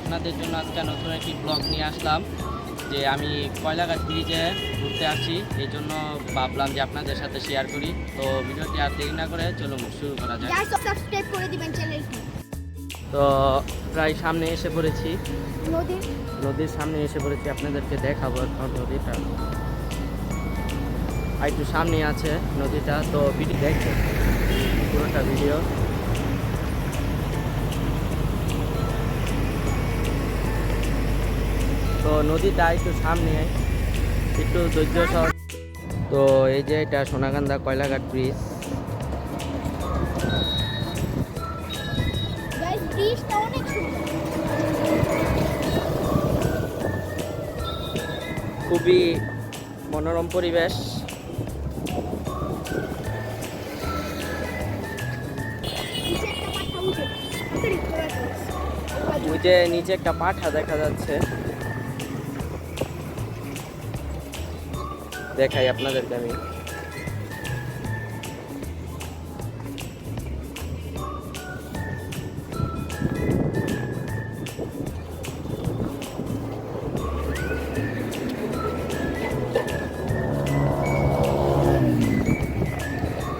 আপনাদের জন্য আজকে নতুন একটি ব্লগ নিয়ে আসলাম যে আমি কয়লাঘাট ব্রিজে ঘুরতে আসছি, এই জন্য ভাবলাম যে আপনাদের সাথে শেয়ার করি। তো ভিডিওটি আর দেরি না করে চলুন শুরু করা যায়। সাবস্ক্রাইব করে দিবেন চ্যানেলটি। তো প্রায় সামনে এসে পড়েছি, নদীর সামনে এসে পড়েছি। আপনাদেরকে দেখাবো এখন নদীটা, আর একটু সামনে আছে নদীটা। তো ভিডিও দেখবেন পুরোটা ভিডিও। তো নদীটা একটু সামনে, একটু ধৈর্য সহ। তো এই যে এটা সোনাকান্দা কয়লাঘাট ব্রিজ। গাইস, ব্রিজটা অনেক সুন্দর। খুবই মনোরম পরিবেশ। ওই যে নিচে একটা পাঠা দেখা যাচ্ছে, দেখাই আপনাদেরকে আমি।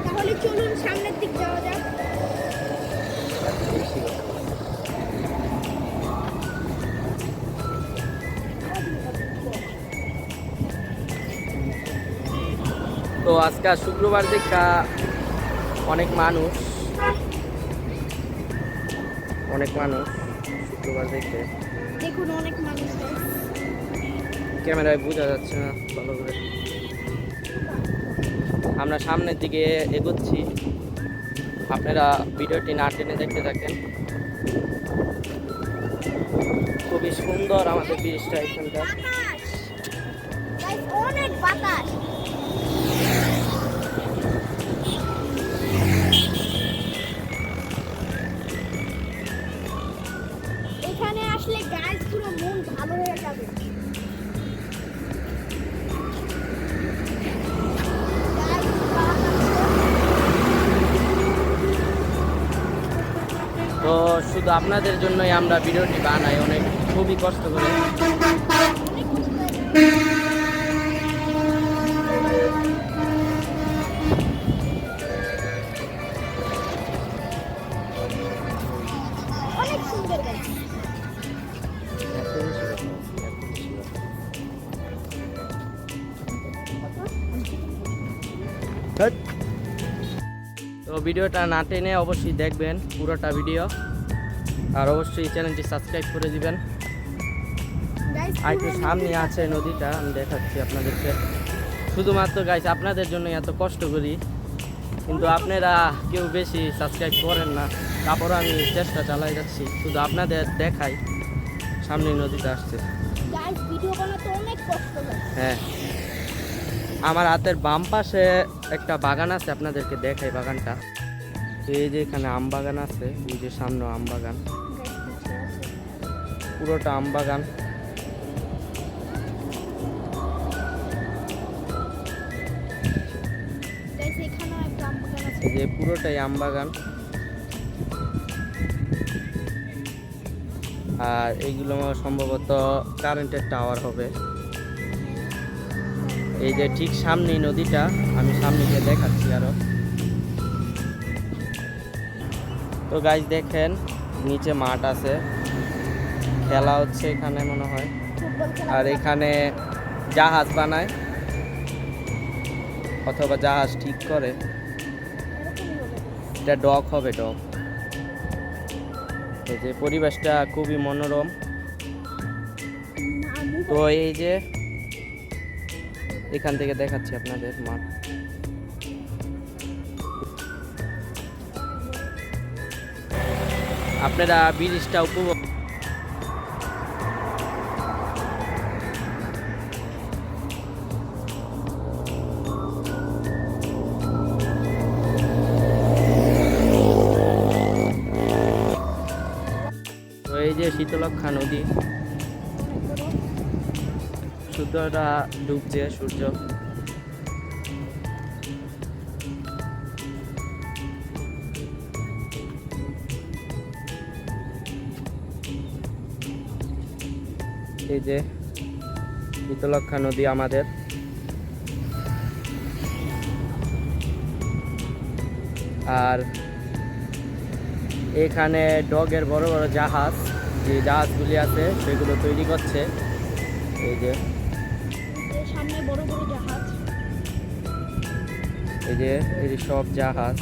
তাহলে চলুন সামনের দিক যাওয়া যাক। তো আজকে শুক্রবার দেখা অনেক মানুষ শুক্রবার দেখতে। দেখুন অনেক মানুষ। ক্যামেরায় বোঝা যাচ্ছে না ভালো করে। আমরা সামনের দিকে এগোচ্ছি, আপনারা ভিডিওটি না টেনে দেখতে থাকেন। খুবই সুন্দর আমাদের ব্রিজটা এখানকার। গাইস, অনেক বাতাস। এখানে আসলে গাইস পুরো মন ভালো হয়ে যাবে। তো শুধু আপনাদের জন্যই আমরা ভিডিওটি বানাই, অনেক খুবই কষ্ট করে। অনেক সুন্দর গাইস। তো ভিডিওটা না টেনে অবশ্যই দেখবেন পুরোটা ভিডিও, আর অবশ্যই চ্যানেলটি সাবস্ক্রাইব করে দিবেন। আর একটু সামনে আছে নদীটা, আমি দেখাচ্ছি আপনাদেরকে। শুধুমাত্র গাইস আপনাদের জন্য এত কষ্ট করি, কিন্তু আপনারা কেউ বেশি সাবস্ক্রাইব করেন না। তারপর আমি চেষ্টা চালাই যাচ্ছি, শুধু আপনাদের দেখাই সামনে নদীটা আসছে। গাইস, ভিডিও বানাতে অনেক কষ্ট হয়। হ্যাঁ, আমার হাতের বাম পাশে একটা বাগান আছে, আপনাদেরকে দেখাই বাগানটা। এই যে এখানে আম বাগান আছে, এই যে সামনে আম বাগান, পুরোটা আম বাগান। গাইস, এখানেও একটা আম বাগান আছে। এই যে পুরোটাই আম বাগান। আর এইগুলো সম্ভবত কারেন্টের টাওয়ার হবে। এই যে ঠিক সামনেই নদীটা, আমি সামনে গিয়ে দেখাচ্ছি আরো। তো গাইস দেখেন নিচে মাঠ আছে, খেলা হচ্ছে এখানে মনে হয়। ফুটবল খেলা। আর এখানে জাহাজ বানায় অথবা জাহাজ ঠিক করে, এরকমই হবে। এটা ডক হবে, ডক। এই যে পরিবেশটা খুবই মনোরম। তো এই যে এখান থেকে দেখাচ্ছি আপনাদের মাঠ। আপনারা ব্রিজটা উপভোগ। তো এই যে শীতলক্ষা নদী, সূর্যটা ডুবছে, সূর্য। এই যে শীতলক্ষা নদী আমাদের। আর এখানে ডগের বড় বড় জাহাজ, যে জাহাজগুলি আছে সেগুলো তৈরি করছে। এই যে সামনে বড় বড় জাহাজ। এই যে সব জাহাজ।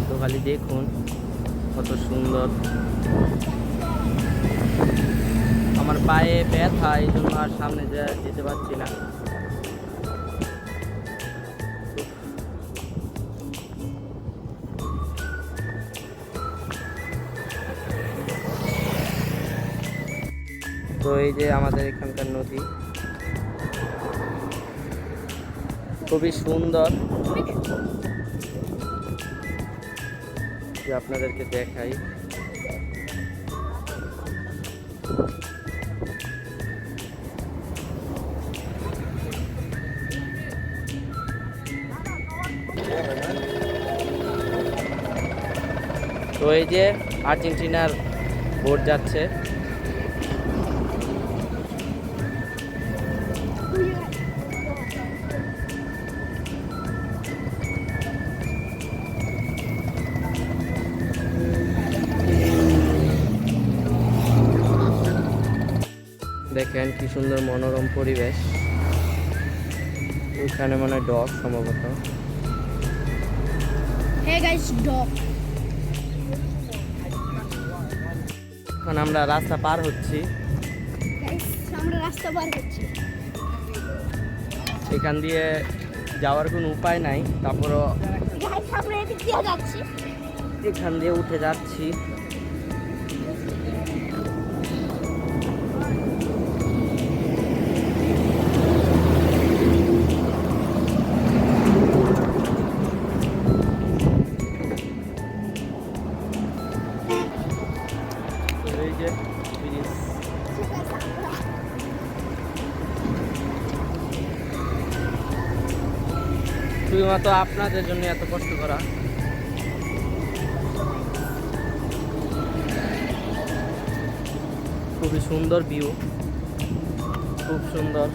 তো খালি দেখুন কত সুন্দর। আমার পায়ে ব্যথা, এই জন্য আর সামনে যেতে পারছি না। তো এই যে আমাদের এখানকার নদী খুবই সুন্দর, যে আপনাদেরকে দেখাই। তো এই যে আর্জেন্টিনার বোট যাচ্ছে। দেখেন কি সুন্দর মনোরম পরিবেশ। এখানে মনে হয় ডগ সম্ভবত। হ্যাঁ গাইস, ডগ। এখন আমরা রাস্তা পার হচ্ছি। গাইস, আমরা রাস্তা পার হচ্ছি। এখান দিয়ে যাওয়ার কোনো উপায় নাই, তারপরও গাইস, আমরা এদিক দিয়ে যাচ্ছি। এখান দিয়ে উঠে যাচ্ছি। এই যে ব্রিজ। শুধুমাত্র আপনাদের জন্য এত কষ্ট করা। খুবই সুন্দর ভিউ, খুব সুন্দর।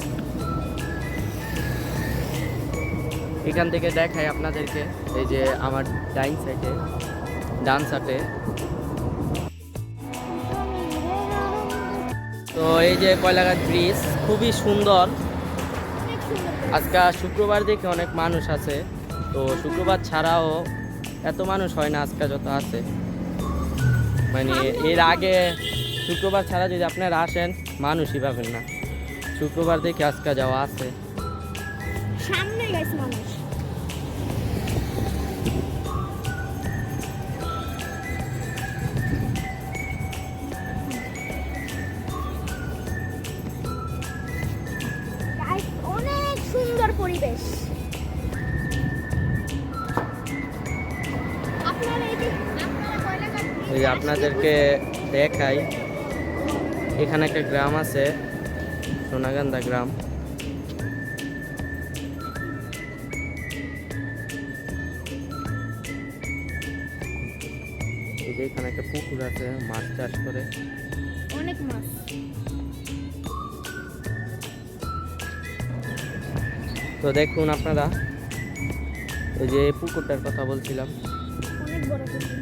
এখান থেকে দেখাই আপনাদেরকে, এই যে আমার ডান সাইডে তো এই যে কয়লাঘাট ব্রিজ খুবই সুন্দর। অনেক সুন্দর। আজকে শুক্রবার দেখে অনেক মানুষ আছে, তো শুক্রবার ছাড়াও এত মানুষ হয় না আজকে যত আছে। মানে এর আগে শুক্রবার ছাড়া যদি আপনারা আসেন মানুষই পাবেন না। শুক্রবার দেখে আজকে যাওয়া আছে। সামনে গাইস মানুষ। গাইস, অনেক সুন্দর পরিবেশ। আপনারা কয়লাঘাট ওই যে আপনাদেরকে দেখাই, এখানে একটা গ্রাম আছে, সোনাগান্ধা গ্রাম। এই যে এখানে একটা পুকুর আছে, মাছ চাষ করে। অনেক মাছ। তো দেখুন আপনারা, ওই যে পুকুরটার কথা বলছিলাম। অনেক বড় পুকুর।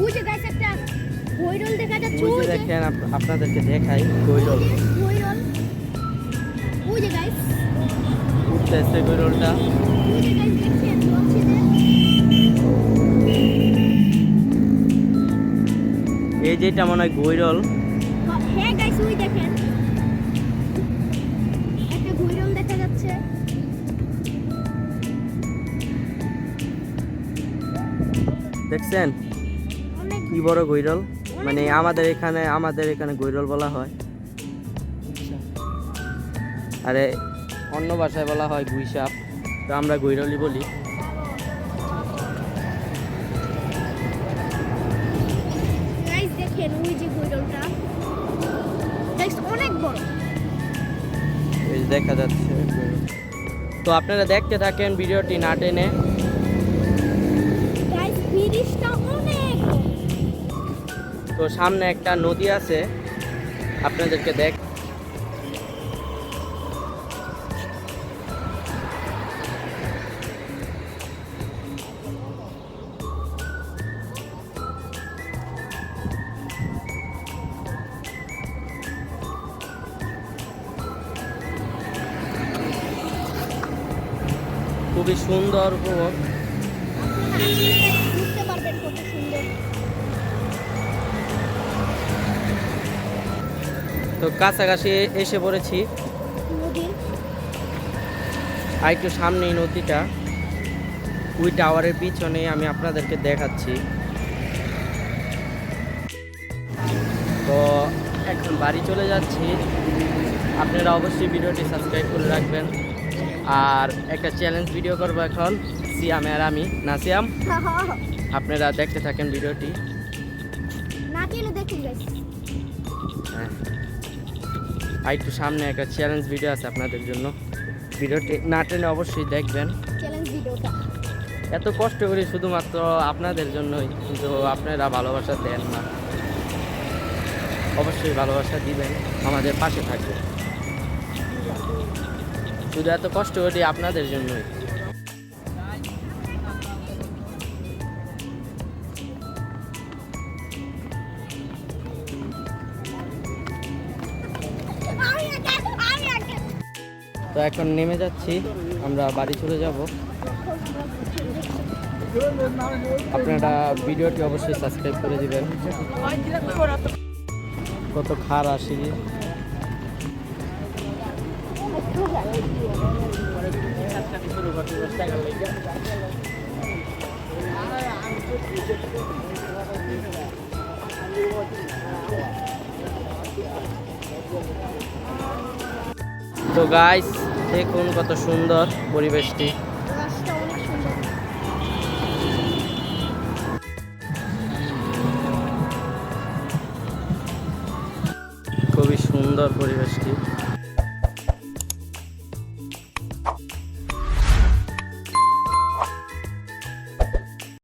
ওই যে গাইস একটা গৈরল দেখা যাচ্ছে। ওই যে দেখেন, আপনাদেরকে দেখাই গৈরল। গৈরল। ওই যে গাইস। উঠতেছে গৈরলটা। ওই যে গাইস দেখছেন, বলছি যে এই যেটা মনে হয় গৈরল। হ্যাঁ গাইস, ওই দেখেন একটা গৈরল দেখা যাচ্ছে। দেখছেন অনেক কি বড় গৈরল। মানে আমাদের এখানে গৈরল বলা হয়, আরে অন্য ভাষায় বলা হয় গুইসাপ, তো আমরা গৈরলই বলি। গাইস দেখেন ওই যে গৈরলটা। গাইস দেখা যাচ্ছে। তো আপনারা দেখতে থাকেন ভিডিওটি না টেনে। গাইস ব্রিজটা অনেক বড়। তো সামনে একটা নদী আছে, আপনাদেরকে দেখ। খুবই সুন্দর উপভোগ। আপনারা আসলে বুঝতে পারবেন কত সুন্দর। তো কাছাকাছি এসে পড়েছি, নদীর আর একটু সামনেই নদীটা, ওই টাওয়ারের পিছনে আমি আপনাদেরকে দেখাচ্ছি। তো এখন বাড়ি চলে যাচ্ছি। আপনারা অবশ্যই ভিডিওটি সাবস্ক্রাইব করে রাখবেন। আর একটা চ্যালেঞ্জ ভিডিও করবো এখন, সিয়াম আর আমি, না সিয়াম? আপনারা দেখতে থাকেন ভিডিওটি। না টেনে দেখুন গাইস। হ্যাঁ, আর একটু সামনে একটা চ্যালেঞ্জ ভিডিও আছে আপনাদের জন্য, ভিডিওটি না টেনে অবশ্যই দেখবেন। চ্যালেঞ্জ ভিডিওটা এত কষ্ট করি শুধুমাত্র আপনাদের জন্যই, কিন্তু আপনারা ভালোবাসা দেন না। অবশ্যই ভালোবাসা দিবেন, আমাদের পাশে থাকবেন। শুধু এত কষ্ট করি আপনাদের জন্যই। তো এখন নেমে যাচ্ছি, আমরা বাড়ি চলে যাব। আপনারা ভিডিওটি অবশ্যই সাবস্ক্রাইব করে দিবেন। কত খার আসি। তো গাইস দেখুন কত সুন্দর পরিবেশটি। রাস্তা অনেক সুন্দর। খুবই সুন্দর পরিবেশটি।